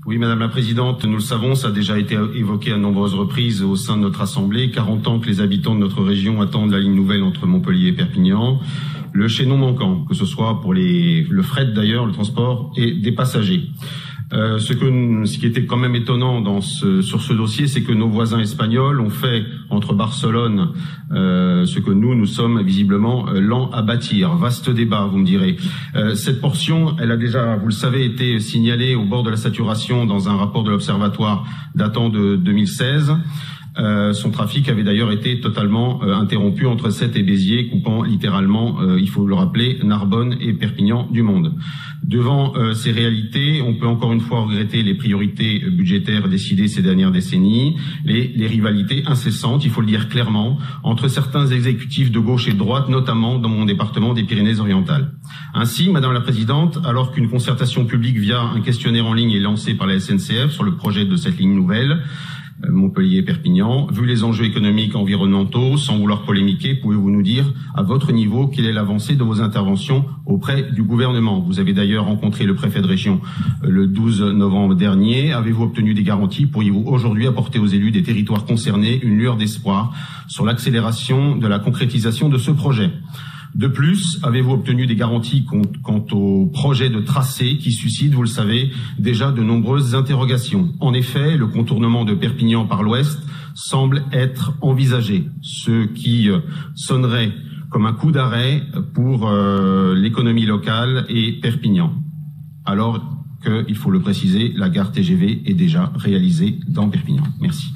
Oui, Madame la Présidente, nous le savons, ça a déjà été évoqué à de nombreuses reprises au sein de notre Assemblée. 40 ans que les habitants de notre région attendent la ligne nouvelle entre Montpellier et Perpignan. Le chaînon manquant, que ce soit pour le fret d'ailleurs, le transport, et des passagers. Ce qui était quand même étonnant sur ce dossier, c'est que nos voisins espagnols ont fait entre Barcelone ce que nous sommes visiblement lents à bâtir. Vaste débat, vous me direz. Cette portion, elle a déjà, vous le savez, été signalée au bord de la saturation dans un rapport de l'Observatoire datant de 2016. Son trafic avait d'ailleurs été totalement interrompu entre Sète et Béziers, coupant littéralement, il faut le rappeler, Narbonne et Perpignan du monde. Devant ces réalités, on peut encore une fois regretter les priorités budgétaires décidées ces dernières décennies, les rivalités incessantes, il faut le dire clairement, entre certains exécutifs de gauche et de droite, notamment dans mon département des Pyrénées-Orientales. Ainsi, Madame la Présidente, alors qu'une concertation publique via un questionnaire en ligne est lancée par la SNCF sur le projet de cette ligne nouvelle, Montpellier-Perpignan, vu les enjeux économiques environnementaux, sans vouloir polémiquer, pouvez-vous nous dire, à votre niveau, quelle est l'avancée de vos interventions auprès du gouvernement? Vous avez d'ailleurs rencontré le préfet de région le 12 novembre dernier. Avez-vous obtenu des garanties? Pourriez-vous aujourd'hui apporter aux élus des territoires concernés une lueur d'espoir sur l'accélération de la concrétisation de ce projet? De plus, avez-vous obtenu des garanties quant au projet de tracé qui suscite, vous le savez, déjà de nombreuses interrogations? En effet, le contournement de Perpignan par l'ouest semble être envisagé, ce qui sonnerait comme un coup d'arrêt pour l'économie locale et Perpignan. Alors que, il faut le préciser, la gare TGV est déjà réalisée dans Perpignan. Merci.